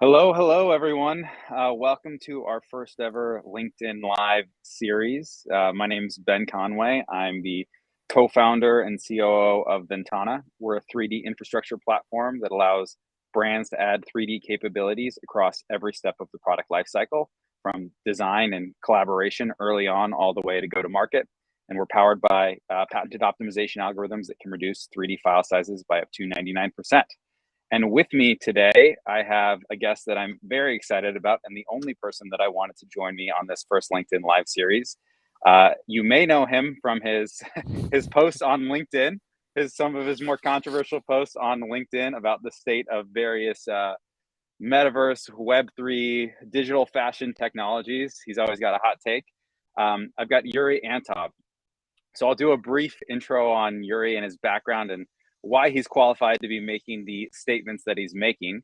Hello, everyone. Welcome to our first ever LinkedIn Live series. My name is Ben Conway. I'm the co-founder and COO of VNTANA. We're a 3D infrastructure platform that allows brands to add 3D capabilities across every step of the product lifecycle, from design and collaboration early on all the way to go to market. And we're powered by patented optimization algorithms that can reduce 3D file sizes by up to 99%. And with me today, I have a guest that I'm very excited about, and the only person that I wanted to join me on this first LinkedIn Live series. You may know him from his his posts on LinkedIn, some of his more controversial posts on LinkedIn about the state of various metaverse, Web3, digital fashion technologies. He's always got a hot take. I've got Yury Antov. So I'll do a brief intro on Yury and his background and why he's qualified to be making the statements that he's making.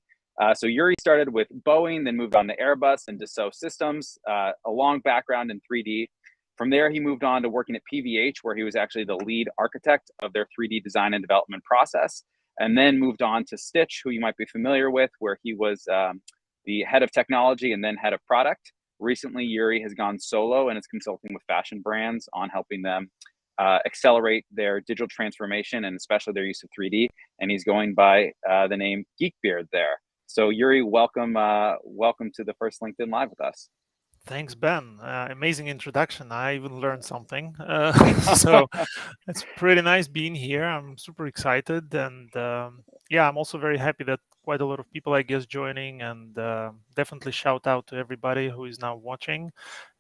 So Yury started with Boeing, then moved on to Airbus and Dassault Systems, a long background in 3D. From there, he moved on to working at PVH, where he was actually the lead architect of their 3D design and development process, and then moved on to Stitch, who you might be familiar with, where he was the head of technology and then head of product. Recently, Yury has gone solo and is consulting with fashion brands on helping them accelerate their digital transformation and especially their use of 3D. And he's going by the name Geekbeard there. So Yury, welcome to the first LinkedIn Live with us. Thanks, Ben. Amazing introduction. I even learned something. So it's pretty nice being here. I'm super excited. And yeah, I'm also very happy that quite a lot of people, I guess, joining. And definitely shout out to everybody who is now watching.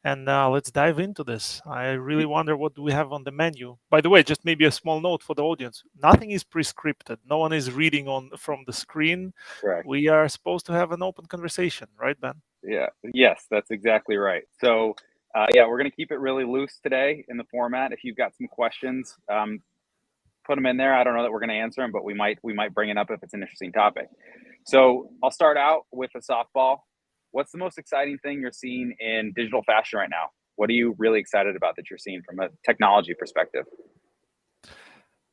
And let's dive into this. I really wonder what do we have on the menu. By the way, just maybe a small note for the audience. Nothing is pre-scripted. No one is reading from the screen. Correct. We are supposed to have an open conversation, right, Ben? Yeah. Yes, that's exactly right. So yeah, we're going to keep it really loose today in the format. If you've got some questions, put them in there. I don't know that we're going to answer them, but we might bring it up if it's an interesting topic. So I'll start out with a softball. What's the most exciting thing you're seeing in digital fashion right now? What are you really excited about that you're seeing from a technology perspective?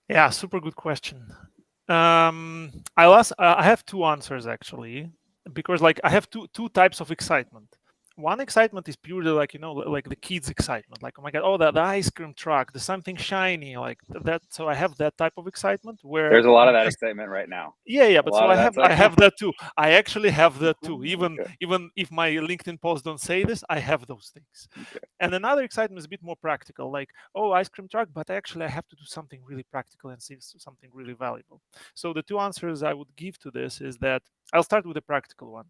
Yeah, super good question. I have two answers actually, because like I have two types of excitement. One excitement is purely like like the kids' excitement, like oh my god, oh the ice cream truck, the something shiny, like that. So I have that type of excitement where There's a lot of I'm that just excitement right now. yeah, A but so lot I of have that's I have that too. I actually have that too. Even okay. even if my LinkedIn posts don't say this, I have those things. Okay. And another excitement is a bit more practical, like oh ice cream truck, but actually I have to do something really practical and see something really valuable. So the two answers I would give to this is that I'll start with the practical one.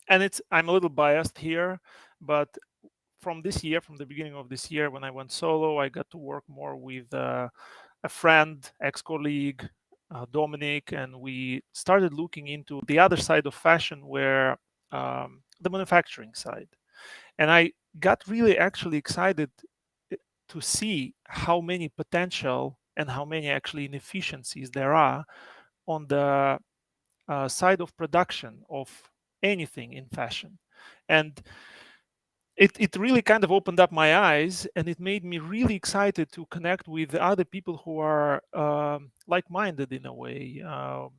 And I'm a little biased here, but from this year, from the beginning of this year, when I went solo, I got to work more with a friend, ex-colleague, Dominic, and we started looking into the other side of fashion, where the manufacturing side. And I got really actually excited to see how many potential and how many actually inefficiencies there are on the side of production of anything in fashion. And it really kind of opened up my eyes, and it made me really excited to connect with other people who are like-minded in a way.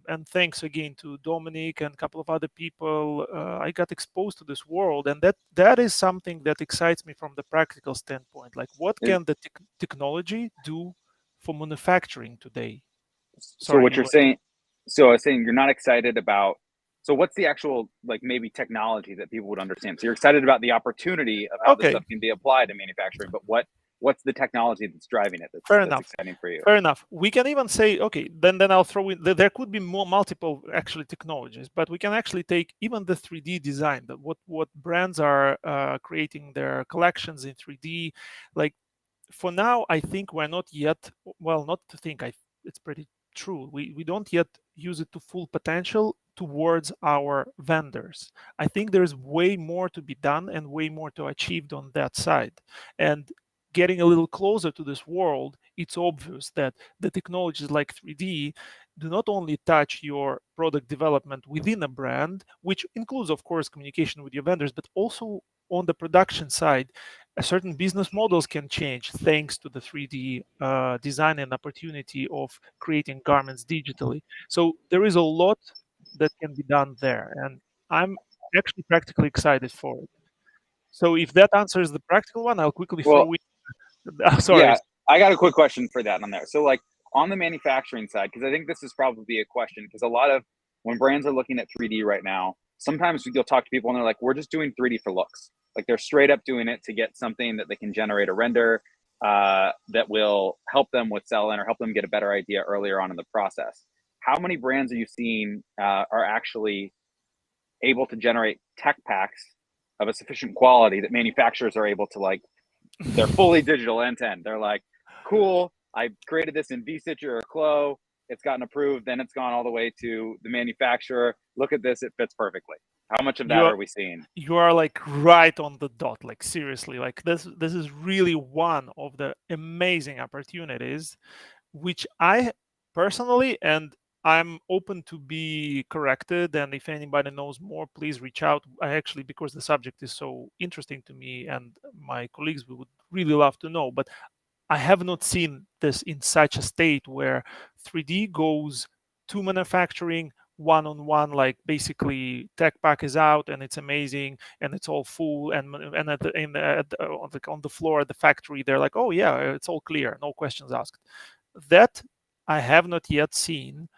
And thanks again to Dominic and a couple of other people, I got exposed to this world, and that is something that excites me from the practical standpoint. Like, what can the technology do for manufacturing today? So Sorry, what you you're want to? saying, so I was saying you're not excited about, so what's the actual, like maybe technology that people would understand? So you're excited about the opportunity of how this Okay, stuff can be applied in manufacturing, but what's the technology that's driving it fair that's enough. exciting for you? Fair enough. We can even say, okay, then I'll throw in there could be more multiple actually technologies, but we can actually take even the 3D design, that what brands are creating their collections in 3D. Like for now, I think we're not yet, well, not to think, it's pretty true. We don't yet use it to full potential towards our vendors. I think there's way more to be done and way more to achieve on that side. And getting a little closer to this world, it's obvious that the technologies like 3D do not only touch your product development within a brand, which includes, of course, communication with your vendors, but also on the production side, certain business models can change thanks to the 3D design and opportunity of creating garments digitally. So there is a lot that can be done there, and I'm actually practically excited for it. So if that answers the practical one, I'll quickly Well, throw in. Sorry. yeah, I got a quick question for that on there. So, like on the manufacturing side, because I think this is probably a question, because a lot of when brands are looking at 3D right now, sometimes you'll talk to people and they're like, "We're just doing 3D for looks." Like they're straight up doing it to get something that they can generate a render that will help them with selling or help them get a better idea earlier on in the process. How many brands are you seeing are actually able to generate tech packs of a sufficient quality that manufacturers are able to like, they're fully digital end to end. They're like, cool, I created this in vStitcher or Clo, it's gotten approved, then it's gone all the way to the manufacturer. Look at this, it fits perfectly. How much of that You are are we seeing? you are like right on the dot. Like seriously, like this is really one of the amazing opportunities, which I personally, and I'm open to be corrected. And if anybody knows more, please reach out. I actually, because the subject is so interesting to me and my colleagues, we would really love to know. But I have not seen this in such a state where 3D goes to manufacturing one on one, like basically tech pack is out and it's amazing and it's all full, and at the, in the, at the, on the floor at the factory they're like, oh yeah, it's all clear, no questions asked. That I have not yet seen,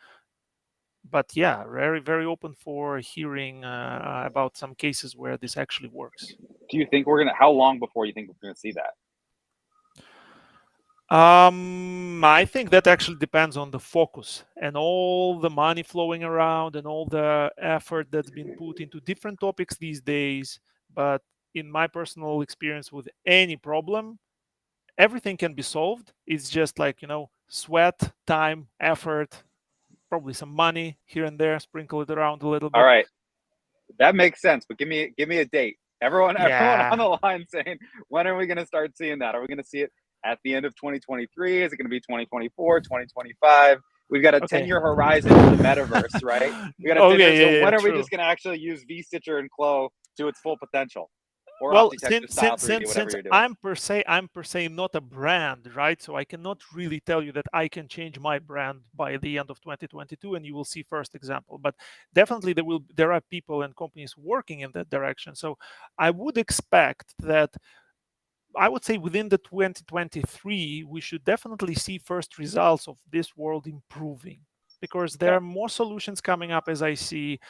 but yeah, very very open for hearing about some cases where this actually works. Do you think we're gonna, how long before you think we're gonna see that? I think that actually depends on the focus and all the money flowing around and all the effort that's been put into different topics these days. But in my personal experience with any problem, everything can be solved. It's just like, sweat, time, effort, probably some money here and there, sprinkle it around a little All bit. right, that makes sense, but give me a date. Everyone on Yeah. the line saying, when are we gonna start seeing that? Are we gonna see it at the end of 2023? Is it gonna be 2024, 2025? We've got a Okay. 10-year horizon for the metaverse, right? We got a 10 year. Okay. So Yeah. Yeah. when are we True. just gonna actually use vStitcher and Clo to its full potential, or Well, architecture since style since 3D, since whatever since you're doing? I'm per se not a brand, right? So I cannot really tell you that I can change my brand by the end of 2022, and you will see first example. But definitely there are people and companies working in that direction. So I would expect that, I would say within the 2023, we should definitely see first results of this world improving, because there Okay. are more solutions coming up as I see,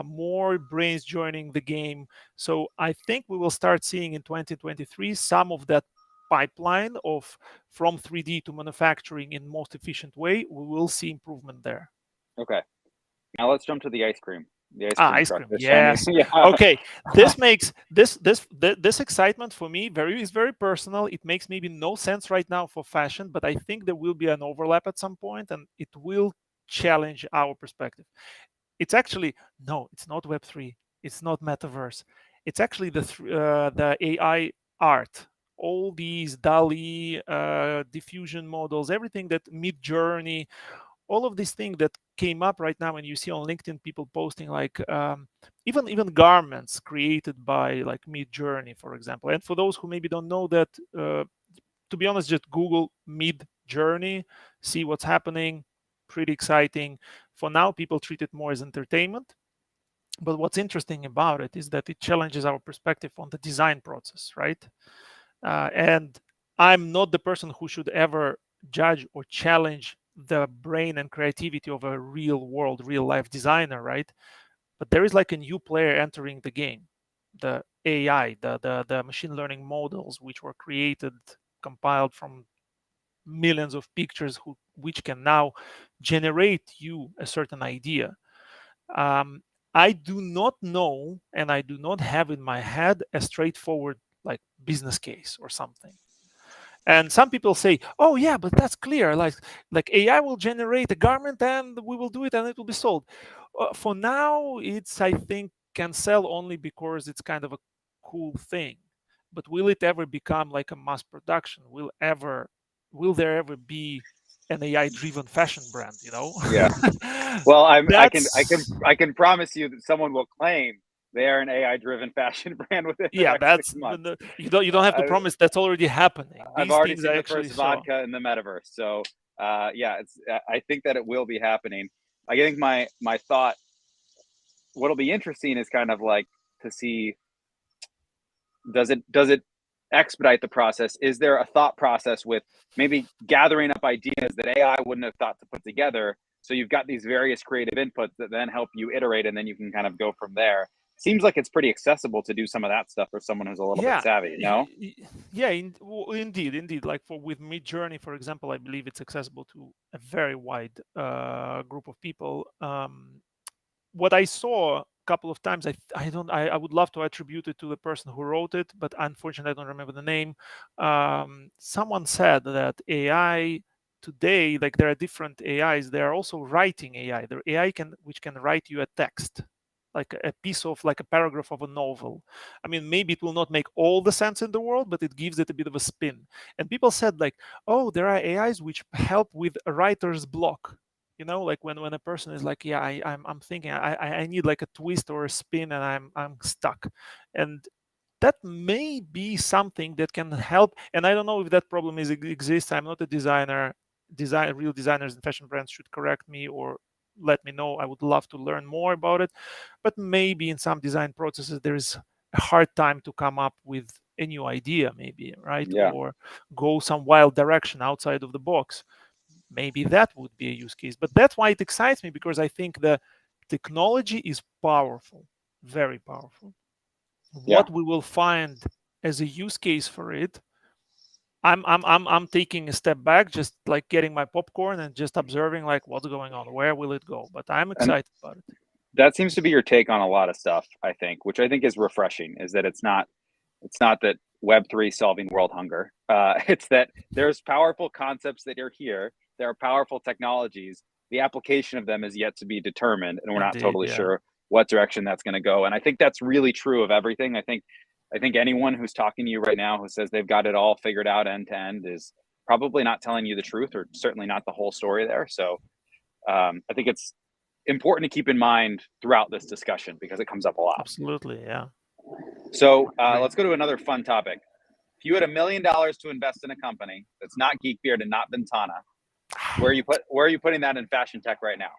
more brains joining the game. So I think we will start seeing in 2023 some of that pipeline of from 3D to manufacturing in most efficient way. We will see improvement there. Okay. Now let's jump to the ice cream. The ice cream Ice truck. cream, The shiny. yes. Yeah. Okay, this makes this excitement for me is very personal. It makes maybe no sense right now for fashion, but I think there will be an overlap at some point, and it will challenge our perspective. It's actually no, it's not Web3. It's not metaverse. It's actually the AI art. All these DALI, diffusion models, everything that Mid Journey, all of these things that came up right now, and you see on LinkedIn people posting like, even garments created by like Mid Journey, for example. And for those who maybe don't know that, to be honest, just Google Mid Journey, see what's happening. Pretty exciting. For now, people treat it more as entertainment. But what's interesting about it is that it challenges our perspective on the design process, right? And I'm not the person who should ever judge or challenge the brain and creativity of a real world, real life designer, right? But there is like a new player entering the game, the AI, the machine learning models, which were created, compiled from millions of pictures, which can now generate you a certain idea. Um, I do not know, and I do not have in my head a straightforward like business case or something. And some people say, "Oh yeah, but that's clear. Like AI will generate a garment and we will do it and it will be sold." For now, it's, I think, can sell only because it's kind of a cool thing. But will it ever become like a mass production? Will there ever be an AI-driven fashion brand? Yeah. Well, That's I can promise you that someone will claim they are an AI driven fashion brand within the yeah. next six That's months. you don't have to I, promise. That's already happening. I've These already things I seen the actually first saw. vodka in the metaverse. So yeah, it's I think that it will be happening. I think my thought what'll be interesting is kind of like to see, does it expedite the process? Is there a thought process with maybe gathering up ideas that AI wouldn't have thought to put together? So you've got these various creative inputs that then help you iterate, and then you can kind of go from there. Seems like it's pretty accessible to do some of that stuff for someone who's a little bit Yeah, savvy. No? yeah, indeed. Like for with Midjourney, for example, I believe it's accessible to a very wide group of people. What I saw a couple of times, I would love to attribute it to the person who wrote it, but unfortunately I don't remember the name. Someone said that AI today, like there are different AIs, they are also writing AI. There AI which can write you a text, like a piece of, like a paragraph of a novel. I mean, maybe it will not make all the sense in the world, but it gives it a bit of a spin. And people said like, oh, there are AIs which help with a writer's block. Like when a person is like, yeah, I'm thinking I need like a twist or a spin, and I'm stuck. And that may be something that can help. And I don't know if that problem exists. I'm not a designer. Real designers and fashion brands should correct me or let me know. I would love to learn more about it. But maybe in some design processes there is a hard time to come up with a new idea, maybe, right? Yeah. Or go some wild direction outside of the box. Maybe that would be a use case. But that's why it excites me, because I think the technology is powerful, very powerful. Yeah. What we will find as a use case for it, I'm taking a step back, just like getting my popcorn and just observing like what's going on, where will it go. But I'm And excited about it. that seems to be your take on a lot of stuff, I think, which I think is refreshing, is that it's not that Web3 solving world hunger. It's that there's powerful concepts that are here. There are powerful technologies. The application of them is yet to be determined, and we're not Indeed, totally yeah. sure what direction that's going to go. And I think that's really true of everything. I think anyone who's talking to you right now who says they've got it all figured out end to end is probably not telling you the truth, or certainly not the whole story there. So I think it's important to keep in mind throughout this discussion, because it comes up a lot. Absolutely, yeah. So Great. let's go to another fun topic. If you had $1 million to invest in a company that's not Geekbeard and not VNTANA, where are you putting that in fashion tech right now?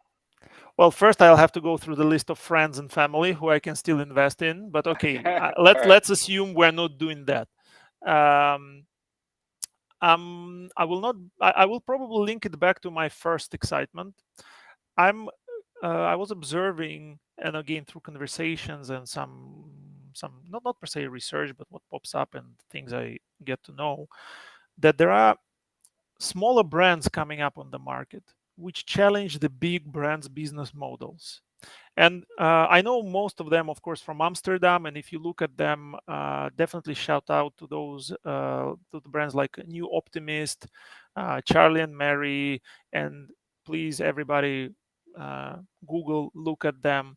Well, first I'll have to go through the list of friends and family who I can still invest in. But okay, All right. let's assume we're not doing that. Um, I will not. I will probably link it back to my first excitement. I was observing, and again through conversations and some not per se research, but what pops up and things I get to know, that there are smaller brands coming up on the market which challenge the big brands' business models. And I know most of them, of course, from Amsterdam. And if you look at them, definitely shout out to those to the brands like New Optimist, Charlie and Mary, and please everybody Google, look at them.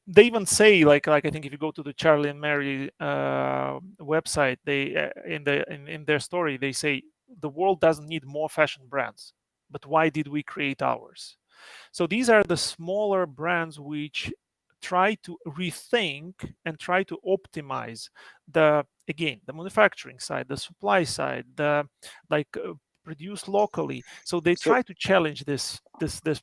They even say like I think if you go to the Charlie and Mary website, they in their story they say the world doesn't need more fashion brands, but why did we create ours? So these are the smaller brands which try to rethink and try to optimize the manufacturing side, the supply side, the like produce locally. So they So try to challenge this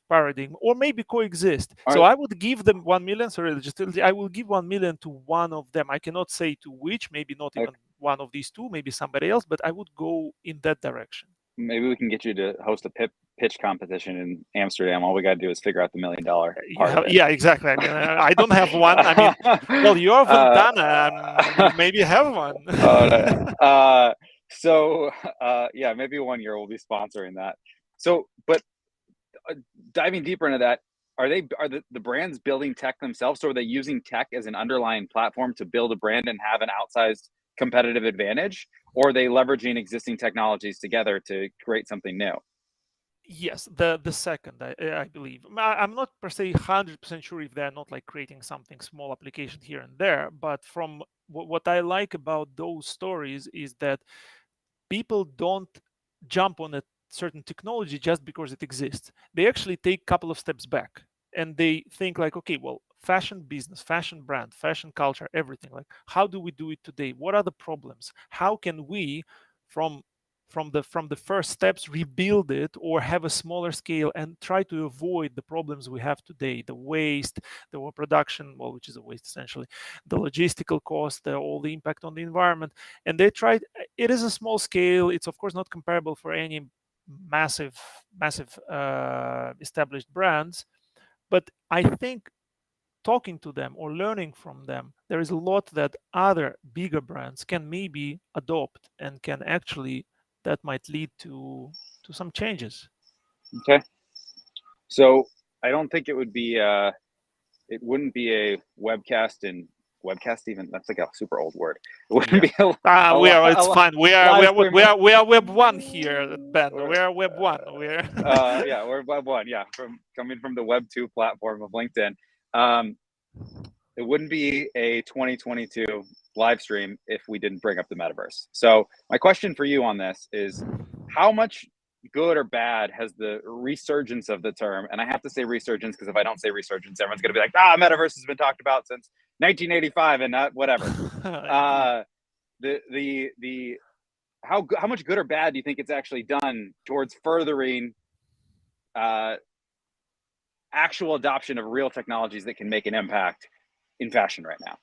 paradigm, or maybe coexist. So are I would give them 1 million. Sorry, I will give 1 million to one of them. I cannot say to which, maybe not even one of these two, maybe somebody else, but I would go in that direction. maybe we can get you to host a pitch competition in Amsterdam. All we got to do is figure out the $1 million part of it. Yeah, exactly. I mean, I don't have one. I mean, well, you're VNTANA, you maybe have one. So yeah, maybe 1 year we'll be sponsoring that. So, but diving deeper into that, are the brands building tech themselves? So are they using tech as an underlying platform to build a brand and have an outsized competitive advantage, or are they leveraging existing technologies together to create something new? Yes, the second, I believe. I'm not per se 100% sure if they're not like creating something small application here and there, but from what I like about those stories is that people don't jump on a certain technology just because it exists. They actually take a couple of steps back and they think like, okay, well, fashion business, fashion brand, fashion culture, everything, like how do we do it today? What are the problems? How can we, from from the first steps, rebuild it or have a smaller scale and try to avoid the problems we have today, the waste, the overproduction, well, which is a waste essentially, the logistical cost, all the impact on the environment. And they tried, it is a small scale. It's of course not comparable for any massive established brands, but I think talking to them or learning from them, there is a lot that other bigger brands can maybe adopt and can actually, that might lead to some changes. Okay. So I don't think it would be it wouldn't be a webcast even, that's like a super old word. It wouldn't be It's fine. We are web one here, Ben. We are web one. Yeah, we're web one. Yeah, coming from the web 2 platform of LinkedIn. It wouldn't be a 2022 live stream if we didn't bring up the metaverse. So my question for you on this is, how much good or bad has the resurgence of the term, and I have to say resurgence because if I don't say resurgence, everyone's going to be like, metaverse has been talked about since 1985 and not whatever. How much good or bad do you think it's actually done towards furthering actual adoption of real technologies that can make an impact in fashion right now?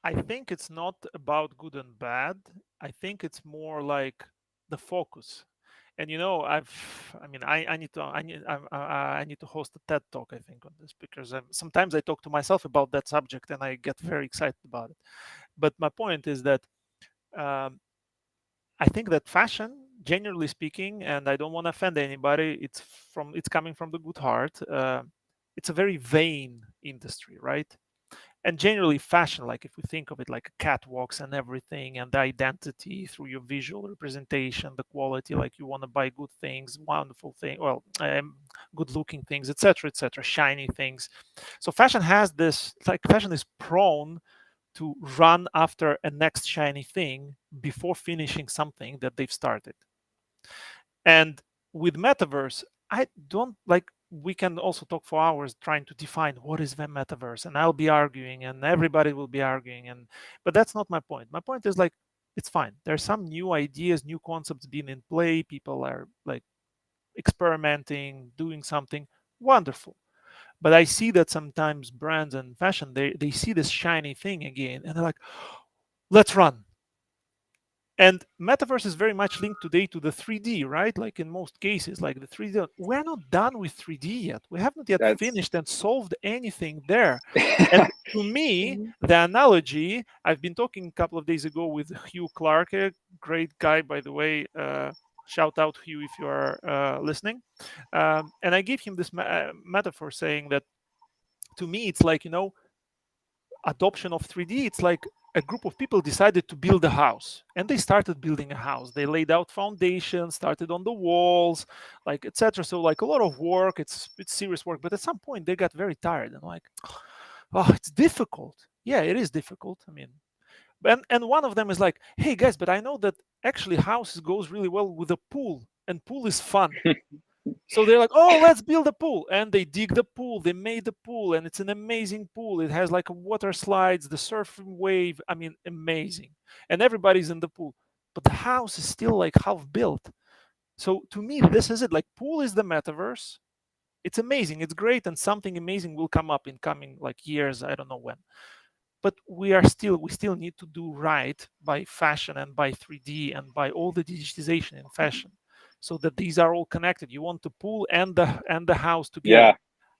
I think it's not about good and bad. I think it's more like the focus. And I need to host a TED talk, I think, on this, because sometimes I talk to myself about that subject and I get very excited about it. But my point is that I think that fashion, generally speaking, and I don't want to offend anybody, it's coming from the good heart. It's a very vain industry, right? And generally fashion, like if we think of it like catwalks and everything, and the identity through your visual representation, the quality, like you want to buy good things, wonderful things, good looking things, etc., shiny things. So fashion has this, like fashion is prone to run after a next shiny thing before finishing something that they've started. And with metaverse, I don't like, we can also talk for hours trying to define what is the metaverse, and I'll be arguing and everybody will be arguing, but that's not my point. My point is like, it's fine, there's some new ideas, new concepts being in play, people are like experimenting, doing something wonderful. But I see that sometimes brands and fashion, they see this shiny thing again and they're like, let's run. And metaverse is very much linked today to the 3D, right? Like in most cases, like the 3D, we're not done with 3D yet. We have not yet finished and solved anything there. And to me, the analogy, I've been talking a couple of days ago with Hugh Clark, a great guy, by the way. Shout out Hugh if you are listening. And I gave him this metaphor saying that to me, it's like, adoption of 3D, it's like a group of people decided to build a house, and they started building a house. They laid out foundations, started on the walls, like etc. So like a lot of work, it's serious work, but at some point they got very tired and like, oh, it's difficult. Yeah, it is difficult. I mean, and one of them is like, hey guys, but I know that actually houses goes really well with a pool, and pool is fun. So they're like, oh, let's build a pool. And they dig the pool, they made the pool, and it's an amazing pool. It has like a water slides, the surfing wave. I mean, amazing. And everybody's in the pool. But the house is still like half built. So to me, this is it. Like, pool is the metaverse. It's amazing. It's great. And something amazing will come up in coming like years. I don't know when. But we still need to do right by fashion and by 3D and by all the digitization in fashion, so that these are all connected. You want the pool and the house together.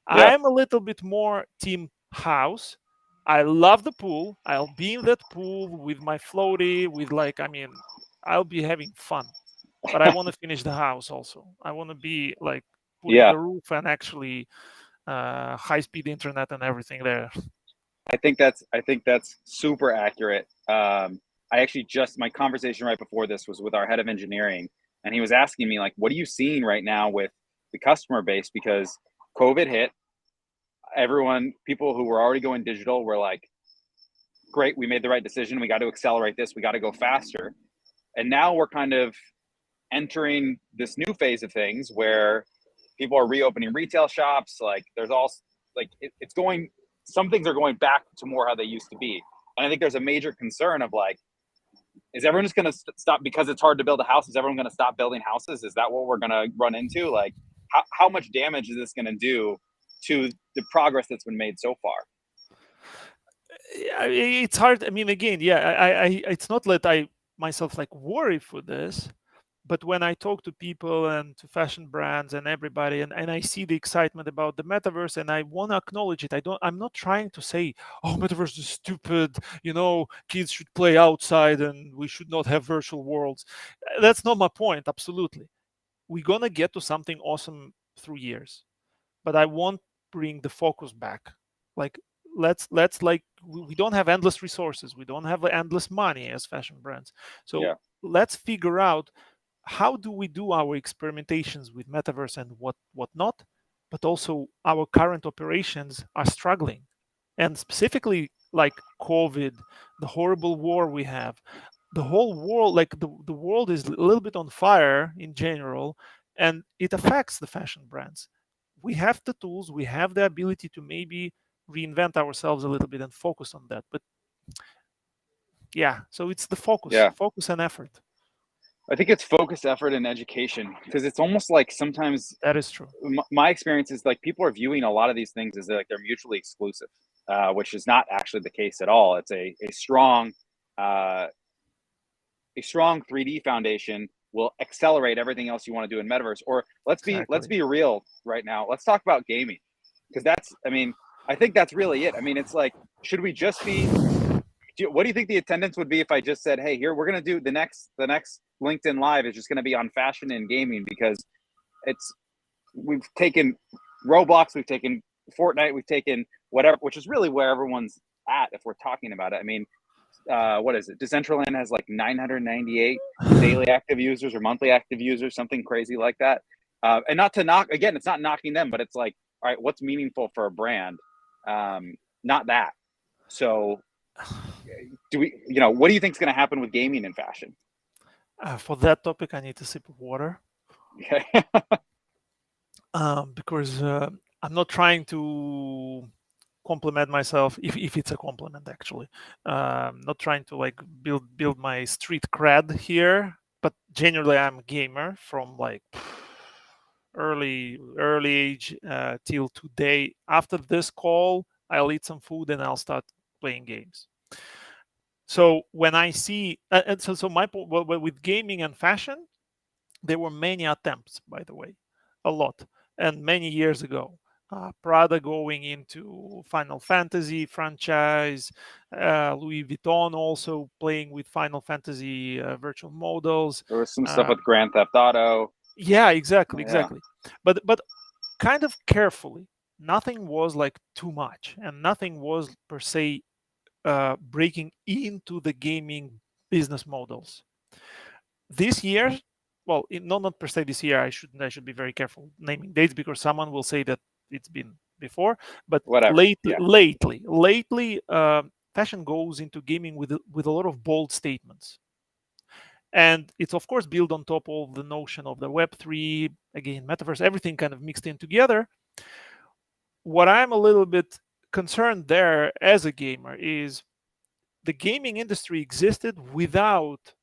Yeah. I'm a little bit more team house. I love the pool. I'll be in that pool with my floaty, with like, I mean, I'll be having fun. But I want to finish the house also. I want to be like putting the roof and actually high-speed internet and everything there. I think that's super accurate. I actually my conversation right before this was with our head of engineering, and he was asking me like, what are you seeing right now with the customer base? Because COVID hit, people who were already going digital were like, great, we made the right decision. We got to accelerate this. We got to go faster. And now we're kind of entering this new phase of things where people are reopening retail shops. Like there's all like, some things are going back to more how they used to be. And I think there's a major concern of like, is everyone just going to stop because it's hard to build a house? Is everyone going to stop building houses? Is that what we're going to run into? Like, how much damage is this going to do to the progress that's been made so far? It's hard. I mean, again, yeah, it's not that I myself like worry for this, but when I talk to people and to fashion brands and everybody, and I see the excitement about the metaverse, and I want to acknowledge it, I'm not trying to say, oh, metaverse is stupid, kids should play outside and we should not have virtual worlds. That's not my point. Absolutely, we're gonna get to something awesome through years, but I won't bring the focus back. Like, let's like, we don't have endless resources, we don't have endless money as fashion brands, so Yeah. let's figure out how do we do our experimentations with metaverse and what not. But also our current operations are struggling, and specifically like COVID, the horrible war we have, the whole world, like the world is a little bit on fire in general, and it affects the fashion brands. We have the tools, we have the ability to maybe reinvent ourselves a little bit and focus on that. But yeah, so it's the Yeah. focus and effort. I think it's focus, effort, and education, because it's almost like sometimes That is true. my experience is like people are viewing a lot of these things as like they're mutually exclusive, which is not actually the case at all. It's uh, a strong 3D foundation will accelerate everything else you want to do in metaverse. Or let's Exactly. be real right now. Let's talk about gaming, because I think that's really it. I mean, it's like, should we just be? What do you think the attendance would be if I just said, "Hey, here we're gonna do the next LinkedIn Live is just gonna be on fashion and gaming," because it's we've taken Roblox, we've taken Fortnite, we've taken whatever, which is really where everyone's at if we're talking about it. I mean, what is it? Decentraland has like 998 daily active users or monthly active users, something crazy like that. And not to knock, again, it's not knocking them, but it's like, all right, what's meaningful for a brand? Not that. So, what do you think is going to happen with gaming and fashion? For that topic, I need a sip of water. Okay. Because I'm not trying to compliment myself, if it's a compliment actually. Not trying to like build my street cred here, but generally I'm a gamer from like early age till today. After this call, I'll eat some food and I'll start playing games. So when I see, and so my well, with gaming and fashion, there were many attempts, by the way, a lot, and many years ago. Prada going into Final Fantasy franchise, Louis Vuitton also playing with Final Fantasy virtual models. There was some stuff with Grand Theft Auto. Yeah, exactly, Yeah. But kind of carefully. Nothing was like too much, and nothing was per se breaking into the gaming business models. This year, well, not per se this year. I should be very careful naming dates because someone will say that it's been before. But Whatever. lately, Yeah. fashion goes into gaming with a lot of bold statements, and it's of course built on top of the notion of the Web3, again, metaverse, everything kind of mixed in together. What I'm a little bit concerned there as a gamer is the gaming industry existed without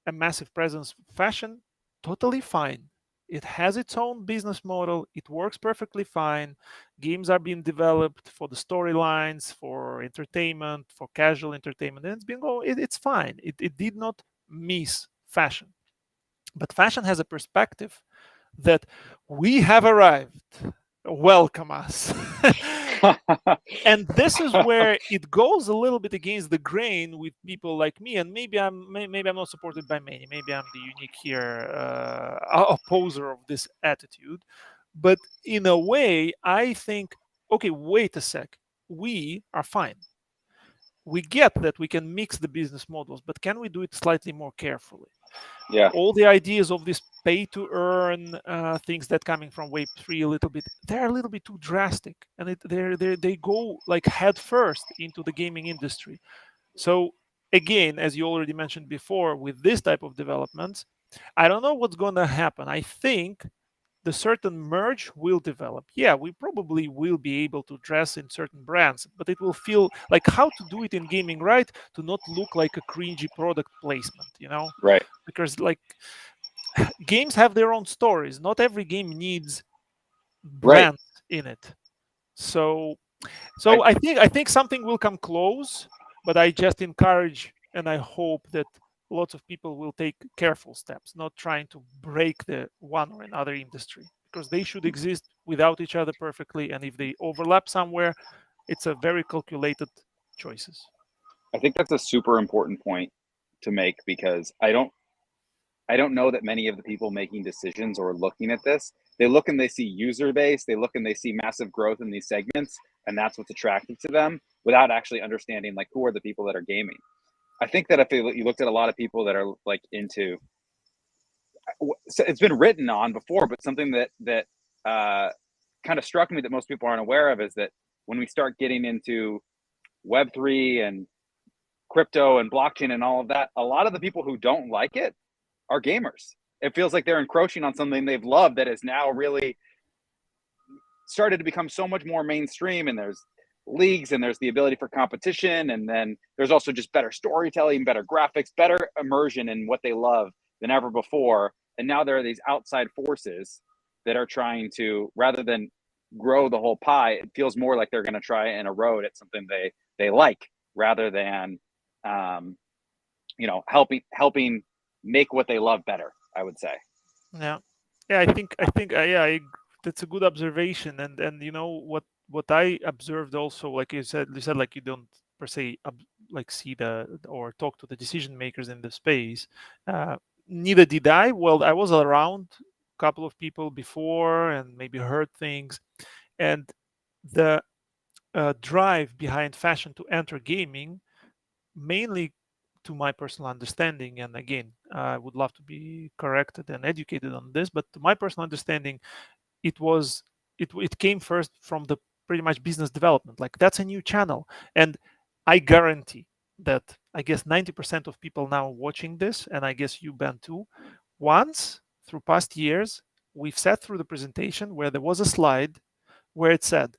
a massive presence. Fashion, totally fine. It has its own business model. It works perfectly fine. Games are being developed for the storylines, for entertainment, for casual entertainment, and it's fine. It did not miss fashion. But fashion has a perspective that we have arrived. Welcome us. And this is where it goes a little bit against the grain with people like me, and maybe I'm not supported by many. Maybe I'm the unique here opposer of this attitude. But in a way, I think, okay, wait a sec, we are fine. We get that we can mix the business models, but can we do it slightly more carefully? Yeah. All the ideas of this pay to earn things that coming from Web3 a little bit, they're a little bit too drastic, and they go like head first into the gaming industry. So again, as you already mentioned before, with this type of developments, I don't know what's going to happen. I think the certain merge will develop. Yeah, we probably will be able to dress in certain brands, but it will feel like how to do it in gaming right to not look like a cringy product placement, Right. because like games have their own stories. Not every game needs Right. brands in it. So I, I think something will come close, but I just encourage and I hope that lots of people will take careful steps, not trying to break the one or another industry, because they should exist without each other perfectly. And if they overlap somewhere, it's a very calculated choices. I think that's a super important point to make because I don't know that many of the people making decisions or looking at this, they look and they see user base, they look and they see massive growth in these segments, and that's what's attractive to them without actually understanding like who are the people that are gaming. I think that if you looked at a lot of people that are like into, so it's been written on before, but something that uh, kind of struck me that most people aren't aware of is that when we start getting into Web3 and crypto and blockchain and all of that, a lot of the people who don't like it are gamers. It feels like they're encroaching on something they've loved that is now really started to become so much more mainstream. And there's leagues and there's the ability for competition. And then there's also just better storytelling, better graphics, better immersion in what they love than ever before. And now there are these outside forces that are trying to, rather than grow the whole pie, it feels more like they're going to try and erode at something they like rather than helping make what they love better, I would say. Yeah, yeah. I think yeah, that's a good observation. And what I observed also, like you said, like you don't per se like see the or talk to the decision makers in the space. Uh, Neither did I. Well, I was around a couple of people before and maybe heard things, and the drive behind fashion to enter gaming mainly, to my personal understanding, and again, I would love to be corrected and educated on this, but to my personal understanding, it was it came first from the pretty much business development. Like that's a new channel, and I guarantee that I guess 90% of people now watching this, and I guess you, Ben, too, once through past years, we've sat through the presentation where there was a slide where it said,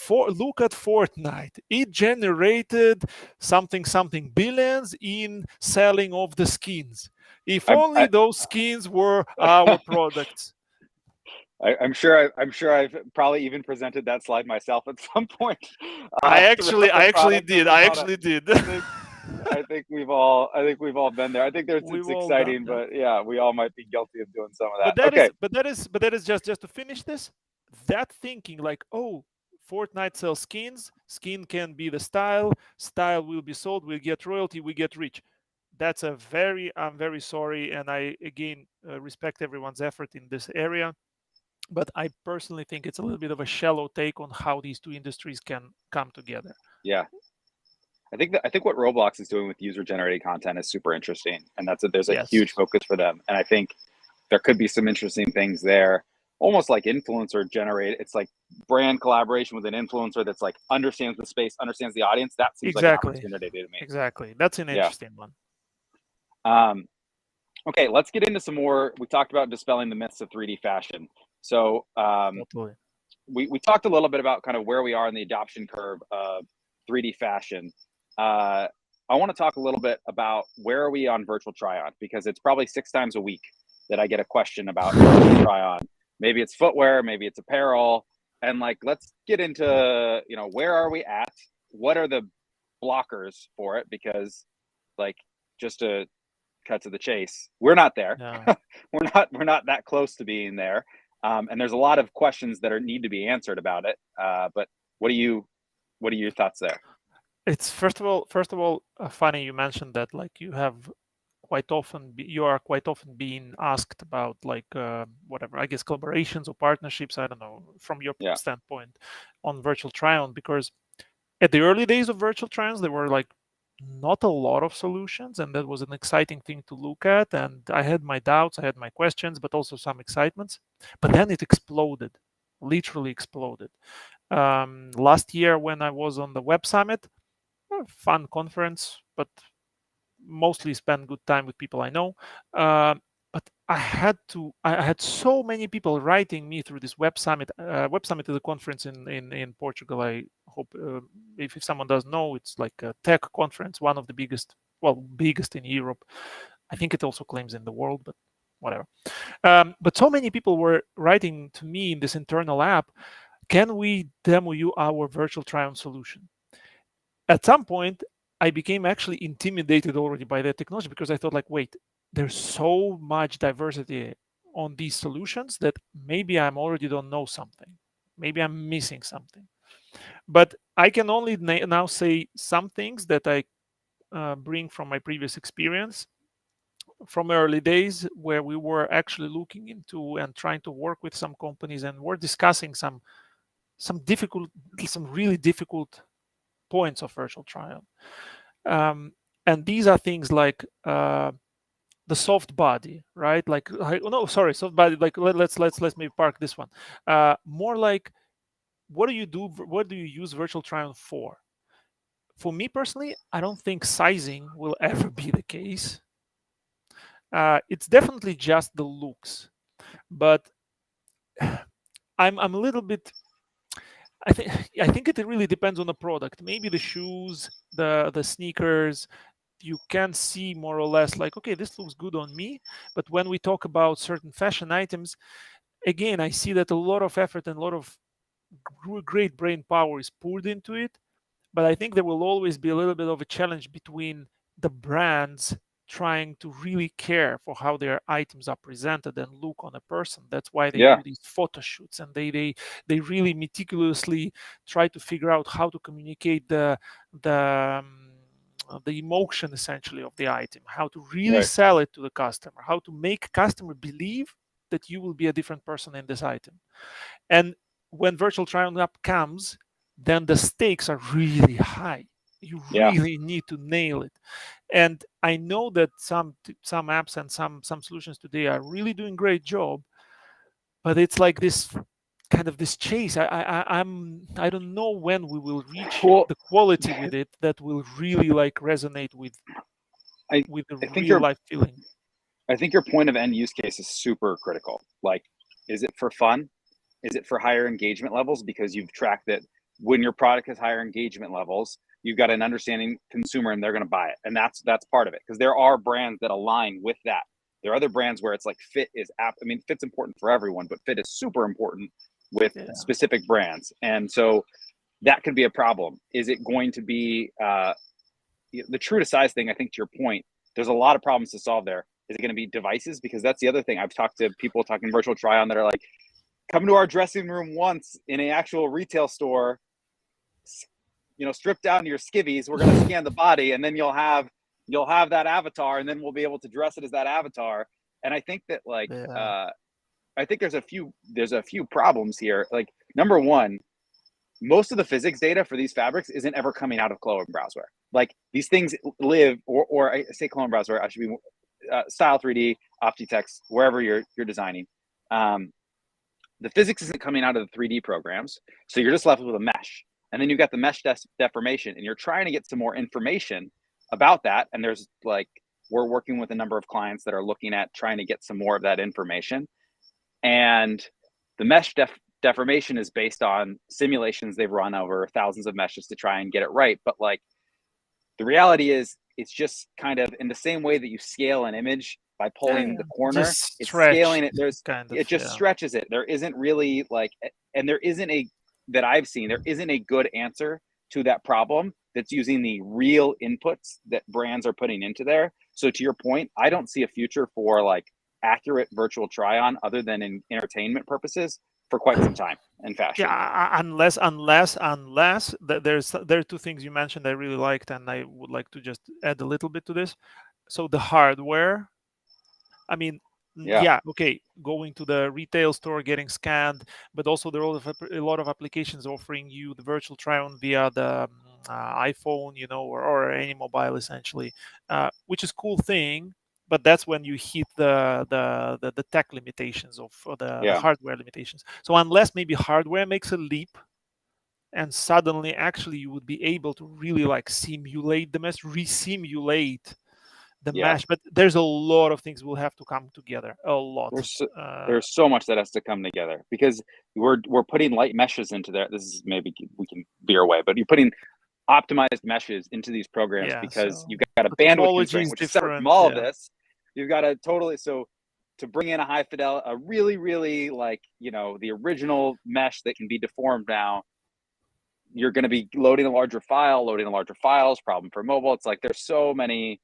look at Fortnite. It generated something billions in selling of the skins. If only I, those skins were our products. I'm sure. I'm sure I've probably even presented that slide myself at some point I actually, throughout the I actually product of did. I Ventana. actually did. I think I think we've all been there. I think We've it's all done exciting, that. but yeah, we all might be guilty of doing some of that. But that Okay, is, but that is, but that is just to finish this. That thinking, like, oh, Fortnite sells skins. Skin can be the style. Style will be sold. We get royalty. We get rich. That's a very, I'm very sorry, and I again respect everyone's effort in this area. But I personally think it's a little bit of a shallow take on how these two industries can come together. yeah, I think what Roblox is doing with user generated content is super interesting, and there's a huge Yes, focus for them, and I think there could be some interesting things there. Almost like influencer generate. It's like brand collaboration with an influencer that's like understands the space, understands the audience. That seems like an exactly, opportunity to me. exactly. That's an Yeah. interesting one. Um, okay, let's get into some more. We talked about dispelling the myths of 3D fashion. So Totally. we talked a little bit about kind of where we are in the adoption curve of 3D fashion. Uh, I want to talk a little bit about where are we on virtual try-on, because it's probably 6 times a week that I get a question about virtual try-on. Maybe it's footwear, maybe it's apparel, and like let's get into where are we at? What are the blockers for it? Because like just to cut to the chase, we're not there. Yeah. we're not that close to being there, and there's a lot of questions that need to be answered about it. But what are your thoughts there? It's first of all funny you mentioned that, like you have you are quite often being asked about like whatever, I guess, collaborations or partnerships, I don't know, from your Yeah, standpoint on virtual try-on, because at the early days of virtual try-ons there were like not a lot of solutions, and that was an exciting thing to look at, and I had my doubts, I had my questions, but also some excitements. But then it exploded, literally exploded. Last year when I was on the Web Summit, fun conference, but mostly spend good time with people I know. but I had so many people writing me through this web summit. Web summit is a conference in Portugal. I hope if someone doesn't know, it's like a tech conference, one of the biggest, well, biggest in Europe. I think it also claims in the world, but whatever. But so many people were writing to me in this internal app, can we demo you our virtual try-on solution? At some point, I became actually intimidated already by the technology, because I thought like, wait, there's so much diversity on these solutions that maybe I'm already don't know something. Maybe I'm missing something. But I can only now say some things that I bring from my previous experience from early days, where we were actually looking into and trying to work with some companies, and we're discussing some really difficult points of virtual trial. And these are things like the soft body, right? Like, no, sorry, soft body. Like, let's maybe park this one. More like, what do you do? What do you use virtual try-on for? For me personally, I don't think sizing will ever be the case. It's definitely just the looks, but I'm a little bit. I think it really depends on the product. Maybe the shoes, the sneakers, you can see more or less like, okay, this looks good on me. But when we talk about certain fashion items, again, I see that a lot of effort and a lot of great brain power is poured into it. But I think there will always be a little bit of a challenge between the brands trying to really care for how their items are presented and look on a person. That's why they Yeah. do these photo shoots, and they really meticulously try to figure out how to communicate the the emotion essentially of the item, how to really Right. sell it to the customer, how to make customer believe that you will be a different person in this item. And when virtual try-on app comes, then the stakes are really high. You Yeah. really need to nail it. And I know that some apps and some solutions today are really doing great job, but it's like this kind of this chase. I don't know when we will reach Well, the quality with it that will really like resonate with I the I think real life feeling. I think your point of end use case is super critical. Like, is it for fun? Is it for higher engagement levels? Because you've tracked that when your product has higher engagement levels, you've got an understanding consumer and they're going to buy it. And that's part of it. Because there are brands that align with that. There are other brands where it's like fit is app. I mean, fit's important for everyone, but fit is super important with Yeah. specific brands. And so that could be a problem. Is it going to be the true to size thing? I think to your point, there's a lot of problems to solve there. Is it going to be devices? Because that's the other thing. I've talked to people talking virtual try on that are like, come to our dressing room once in an actual retail store, strip down to your skivvies. We're going to scan the body, and then you'll have that avatar, and then we'll be able to dress it as that avatar. And I think that Yeah. I think there's a few problems here. Like, number one, most of the physics data for these fabrics isn't ever coming out of Clone Browseware. Like, these things live, or I say Clone Browseware, I should be Style 3D, Optitex, wherever you're designing. The physics isn't coming out of the 3D programs, so you're just left with a mesh. And then you've got the mesh deformation, and you're trying to get some more information about that. And there's we're working with a number of clients that are looking at trying to get some more of that information. And the mesh deformation is based on simulations they've run over thousands of meshes to try and get it right. But the reality is, it's just kind of in the same way that you scale an image by pulling the corner, Just it's stretch scaling it. kind of, It just yeah. stretches it. There isn't really and there isn't that I've seen, there isn't a good answer to that problem that's using the real inputs that brands are putting into there. So to your point, I don't see a future for accurate virtual try on other than in entertainment purposes for quite some time in fashion. Yeah, unless there are two things you mentioned I really liked, and I would like to just add a little bit to this. So the hardware, I mean, Yeah. yeah, okay, going to the retail store, getting scanned, but also there are a lot of applications offering you the virtual try-on via the iPhone, or any mobile essentially, which is cool thing. But that's when you hit the tech limitations of the Yeah. hardware limitations. So unless maybe hardware makes a leap, and suddenly actually you would be able to really like simulate the mesh, re-simulate the Yeah. mesh, but there's a lot of things will have to come together. A lot. There's so much that has to come together because we're putting light meshes into there. This is maybe we can veer away, but you're putting optimized meshes into these programs Yeah, because so you've got a the bandwidth topology constraint, is which is separate from different. all of Yeah. this. You've got to totally to bring in a high fidelity, a really like the original mesh that can be deformed now. You're going to be loading a larger files. Problem for mobile. It's like there's so many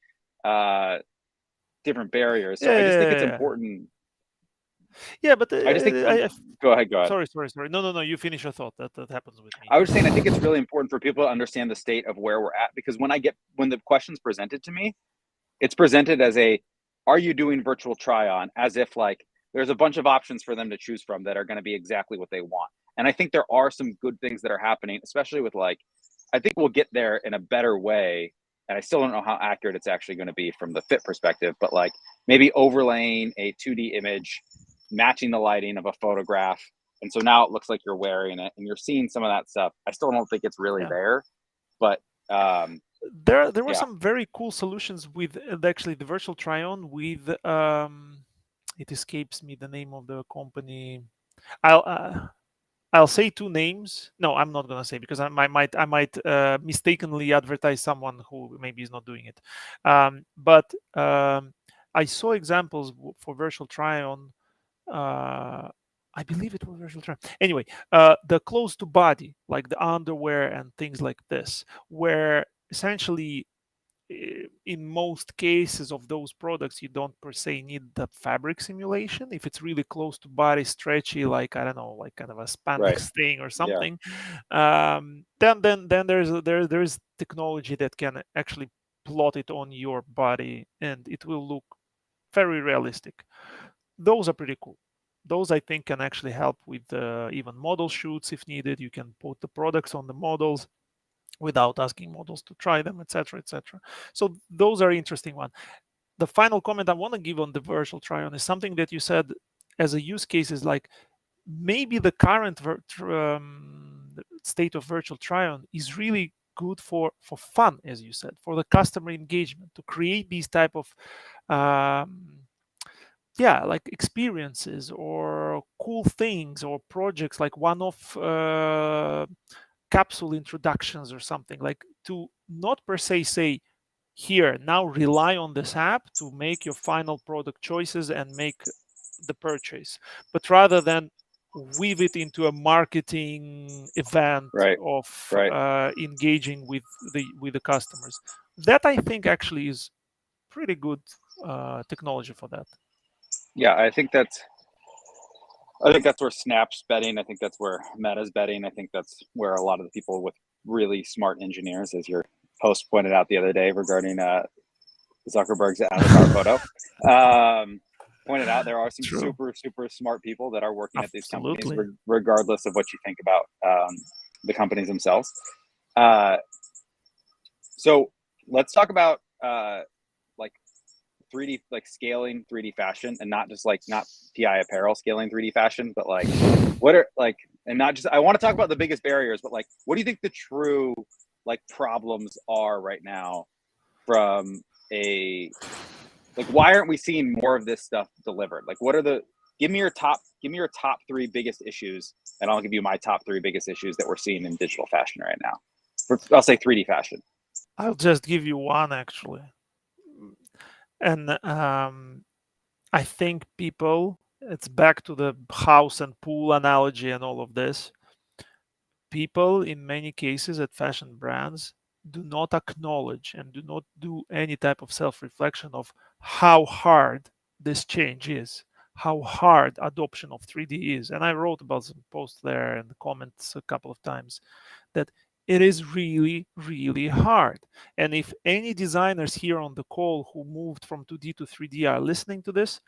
different barriers. So I just think it's Yeah. important. Yeah, but I just think go ahead. Sorry. No. You finish your thought. That happens with me. I was saying I think it's really important for people to understand the state of where we're at, because when the question's presented to me, it's presented as are you doing virtual try on, as if like there's a bunch of options for them to choose from that are going to be exactly what they want. And I think there are some good things that are happening, especially with I think we'll get there in a better way. And I still don't know how accurate it's actually going to be from the fit perspective, but maybe overlaying a 2D image, matching the lighting of a photograph. And so now it looks like you're wearing it and you're seeing some of that stuff. I still don't think it's really there, but there were some very cool solutions with actually the virtual try-on with it escapes me the name of the company. I'll say two names. No, I'm not gonna say, because I might mistakenly advertise someone who maybe is not doing it. But I saw examples for virtual try-on. I believe it was virtual try. Anyway, the close to body, like the underwear and things like this, where essentially in most cases of those products, you don't per se need the fabric simulation. If it's really close to body, stretchy, like I don't know, like kind of a spandex thing or something, then there's technology that can actually plot it on your body and it will look very realistic. Those are pretty cool. Those I think can actually help with even model shoots if needed. You can put the products on the models without asking models to try them, etc., etc. So those are interesting one. The final comment I want to give on the virtual try-on is something that you said as a use case is like maybe the current state of virtual try-on is really good for fun, as you said, for the customer engagement, to create these type of like experiences or cool things or projects, like one-off capsule introductions or something, like to not per se say, here, now rely on this app to make your final product choices and make the purchase, but rather than weave it into a marketing event of engaging with the customers. That I think actually is pretty good technology for that. Yeah, I think that's where Snap's betting. I think that's where Meta's betting. I think that's where a lot of the people with really smart engineers, as your host pointed out the other day regarding Zuckerberg's avatar photo, pointed out there are some super smart people that are working at these companies, regardless of what you think about the companies themselves. So let's talk about 3D, scaling 3D fashion, and not just not PI apparel scaling 3D fashion, but what are and not just, I want to talk about the biggest barriers, but what do you think the true problems are right now from why aren't we seeing more of this stuff delivered? What are give me your top 3 biggest issues, and I'll give you my top 3 biggest issues that we're seeing in digital fashion right now. I'll say 3D fashion. I'll just give you one actually. And I think people, it's back to the house and pool analogy and all of this. People in many cases at fashion brands do not acknowledge and do not do any type of self-reflection of how hard this change is, how hard adoption of 3D is. And I wrote about some posts there in the comments a couple of times that it is really, really hard. And if any designers here on the call who moved from 2D to 3D are listening to this,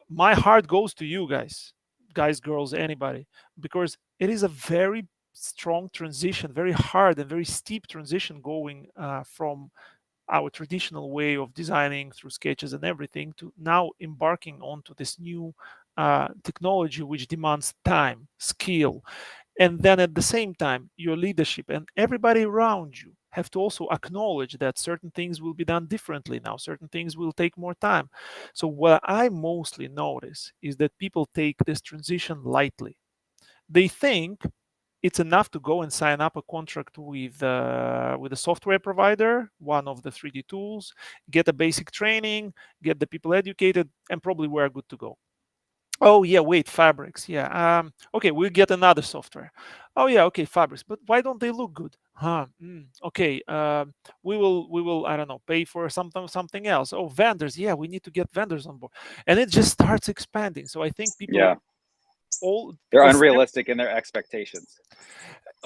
my heart goes to you guys, girls, anybody, because it is a very strong transition, very hard and very steep transition going from our traditional way of designing through sketches and everything to now embarking onto this new technology which demands time, skill, and then at the same time your leadership and everybody around you have to also acknowledge that certain things will be done differently now, certain things will take more time. So what I mostly notice is that people take this transition lightly. They think it's enough to go and sign up a contract with a software provider, one of the 3D tools, get a basic training, get the people educated, and probably we're good to go. Oh yeah, wait, fabrics. Yeah. Okay, we'll get another software. Oh yeah, okay, fabrics. But why don't they look good? Huh. Okay. We will. I don't know. Pay for something else. Oh, vendors. Yeah, we need to get vendors on board, and it just starts expanding. So I think people Yeah, all they're a step, unrealistic in their expectations.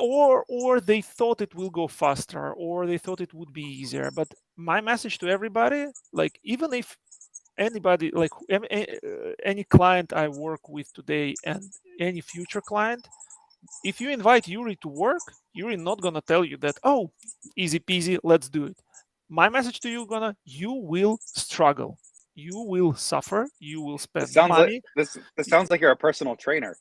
or they thought it will go faster, or they thought it would be easier. But my message to everybody, like, even if anybody, like any client I work with today and any future client, if you invite Yury to work, Yury not gonna tell you that, oh, easy peasy, let's do it. My message to you gonna, you will struggle, you will suffer, you will This spend sounds like money. this sounds like you're a personal trainer.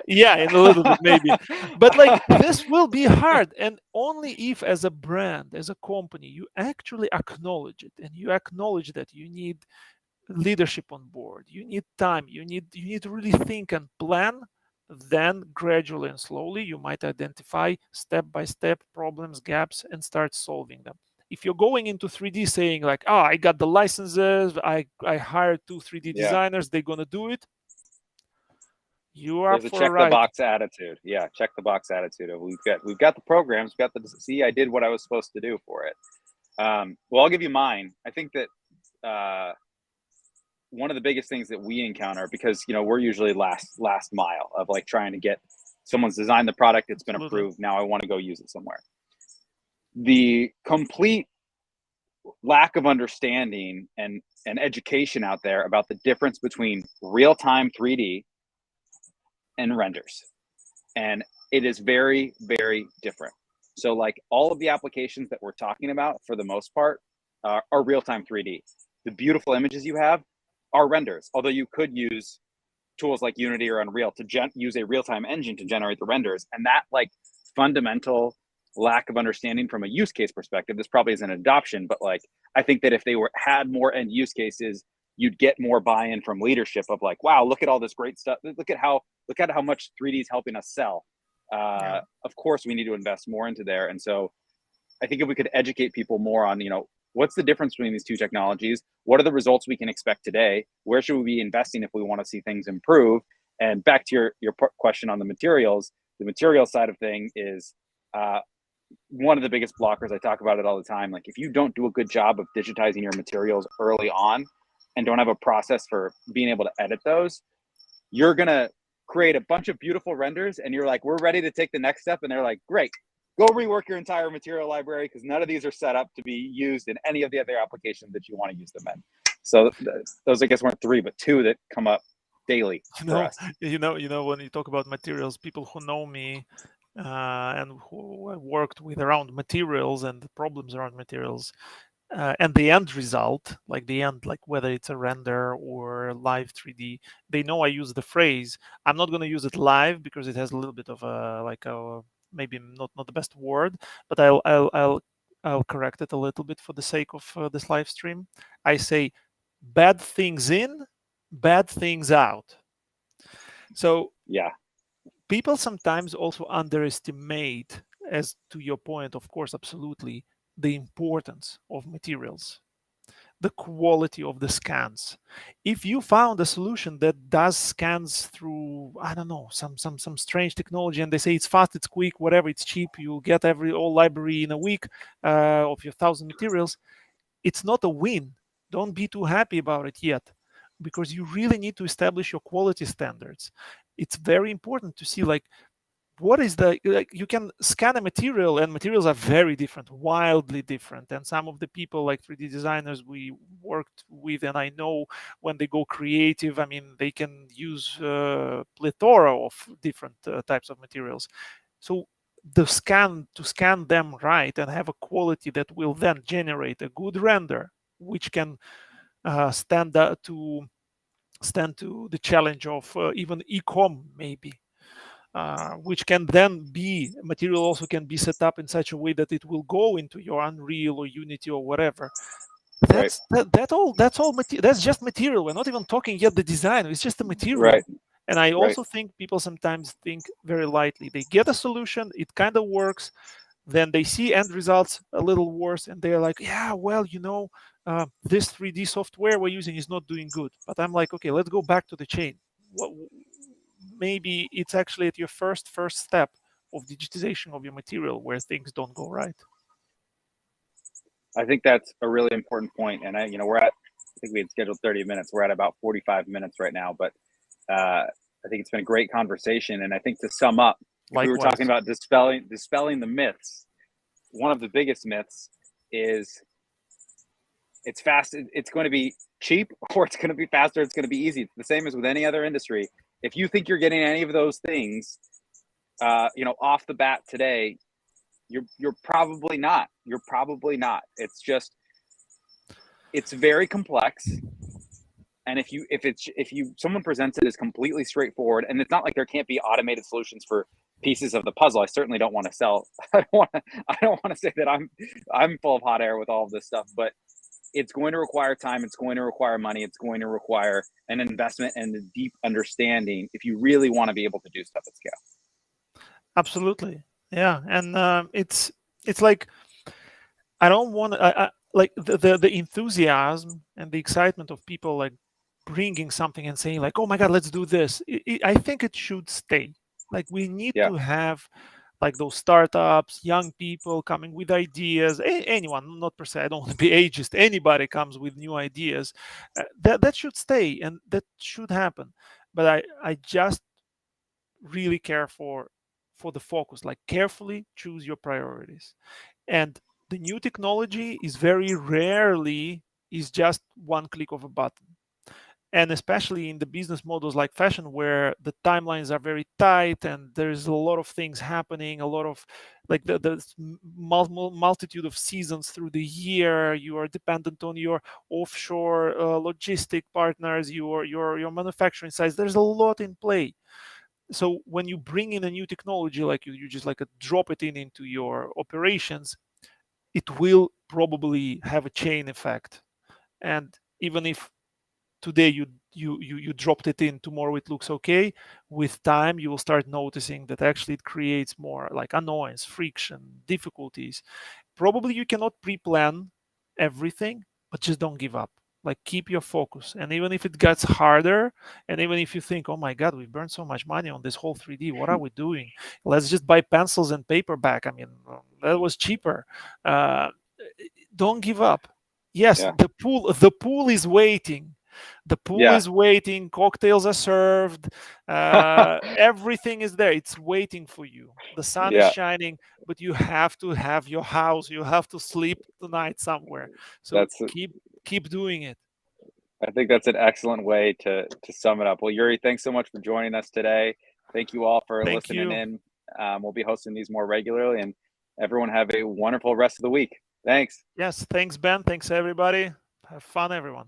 Yeah, in a little bit maybe, but like, this will be hard, and only if as a brand, as a company, you actually acknowledge it, and you acknowledge that you need leadership on board, you need time, you need to really think and plan, then gradually and slowly you might identify step by step problems, gaps, and start solving them. If you're going into 3D saying like, oh, I got the licenses, I hired two 3D Yeah, designers, they're gonna do it, you are up there's a for a check the ride. box attitude. Yeah, check the box attitude of we've got the programs, we've got the see I did what I was supposed to do for it. Well, I'll give you mine. I think that one of the biggest things that we encounter, because we're usually last mile of like trying to get someone's designed the product, it's been Absolutely. approved, now I want to go use it somewhere. The complete lack of understanding and education out there about the difference between real-time 3D and renders, and it is very, very different. So like all of the applications that we're talking about for the most part are real-time 3D. The beautiful images you have are renders, although you could use tools like Unity or Unreal to use a real-time engine to generate the renders. And that like fundamental lack of understanding from a use case perspective, this probably isn't adoption, but like I think that if they had more end use cases, you'd get more buy-in from leadership of like, wow, look at all this great stuff, look at how much 3D is helping us sell. Yeah. Of course we need to invest more into there. And so I think if we could educate people more on, what's the difference between these two technologies? What are the results we can expect today? Where should we be investing if we want to see things improve? And back to your question on the material side of thing is one of the biggest blockers. I talk about it all the time. Like if you don't do a good job of digitizing your materials early on and don't have a process for being able to edit those, you're going to create a bunch of beautiful renders and you're like, we're ready to take the next step. And they're like, great, go rework your entire material library because none of these are set up to be used in any of the other applications that you want to use them in. So those, I guess, weren't three, but two that come up daily you for know us. when you talk about materials, people who know me and who I worked with around materials and the problems around materials, and the end result, like the end, like whether it's a render or live 3D, they know I use the phrase. I'm not going to use it live because it has a little bit of a like a maybe not the best word, but I'll correct it a little bit for the sake of this live stream. I say bad things in, bad things out. So Yeah. people sometimes also underestimate, as to your point, of course, absolutely, the importance of materials, the quality of the scans. If you found a solution that does scans through, I don't know, some strange technology, and they say it's fast, it's quick, whatever, it's cheap, you'll get all library in a week of your 1,000 materials, it's not a win. Don't be too happy about it yet, because you really need to establish your quality standards. It's very important to see, like, what is the, like, you can scan a material, and materials are very different, wildly different, and some of the people, like 3D designers we worked with, and I know when they go creative, I mean, they can use plethora of different types of materials. So to scan them right and have a quality that will then generate a good render, which can stand to the challenge of even e-com maybe. which can then be material also can be set up in such a way that it will go into your Unreal or Unity or whatever. Right. That's just material. We're not even talking yet the design. It's just the Right. material. And I Right. also think people sometimes think very lightly. They get a solution, it kind of works, then they see end results a little worse, and they're like, yeah, well, this 3D software we're using is not doing good. But I'm like, okay, let's go back to the chain. What, maybe it's actually at your first step of digitization of your material where things don't go right. I think that's a really important point. And I think we had scheduled 30 minutes. We're at about 45 minutes right now, but I think it's been a great conversation. And I think to sum up, if we were talking about dispelling the myths, one of the biggest myths is it's fast. It's going to be cheap, or it's going to be faster. It's going to be easy. It's the same as with any other industry. If you think you're getting any of those things, off the bat today, you're probably not. You're probably not. It's very complex. And if someone presents it as completely straightforward, and it's not like there can't be automated solutions for pieces of the puzzle. I certainly don't want to sell. I don't want to say that I'm full of hot air with all of this stuff, but it's going to require time. It's going to require money. It's going to require an investment and a deep understanding if you really want to be able to do stuff at scale. Absolutely, yeah. And it's like I don't want to. Like the enthusiasm and the excitement of people like bringing something and saying like, oh my god, let's do this. I think it should stay. Like we need to have like those startups, young people coming with ideas. Anyone, not per se, I don't want to be ageist. Anybody comes with new ideas. That should stay and that should happen. But I just really care for the focus. Like carefully choose your priorities. And the new technology is very rarely is just one click of a button. And especially in the business models like fashion, where the timelines are very tight and there's a lot of things happening, a lot of like the multitude of seasons through the year. You are dependent on your offshore logistic partners, your manufacturing sites. There's a lot in play. So when you bring in a new technology, like you just like drop it into your operations, it will probably have a chain effect. And even if today you dropped it in, tomorrow it looks okay, with time you will start noticing that actually it creates more like annoyance, friction, difficulties. Probably you cannot pre-plan everything, but just don't give up. Like keep your focus, and even if it gets harder, and even if you think, oh my god, we've burned so much money on this whole 3D, what are we doing? Let's just buy pencils and paper back. I mean, that was cheaper. uh, don't give up. Yes, the pool is waiting. The pool is waiting, cocktails are served, everything is there, it's waiting for you. The sun is shining, but you have to have your house, you have to sleep tonight somewhere. So keep doing it. I think that's an excellent way to sum it up. Well, Yury, thanks so much for joining us today. Thank you all for listening in. We'll be hosting these more regularly, and everyone have a wonderful rest of the week. Thanks. Yes, thanks Ben, thanks everybody. Have fun, everyone.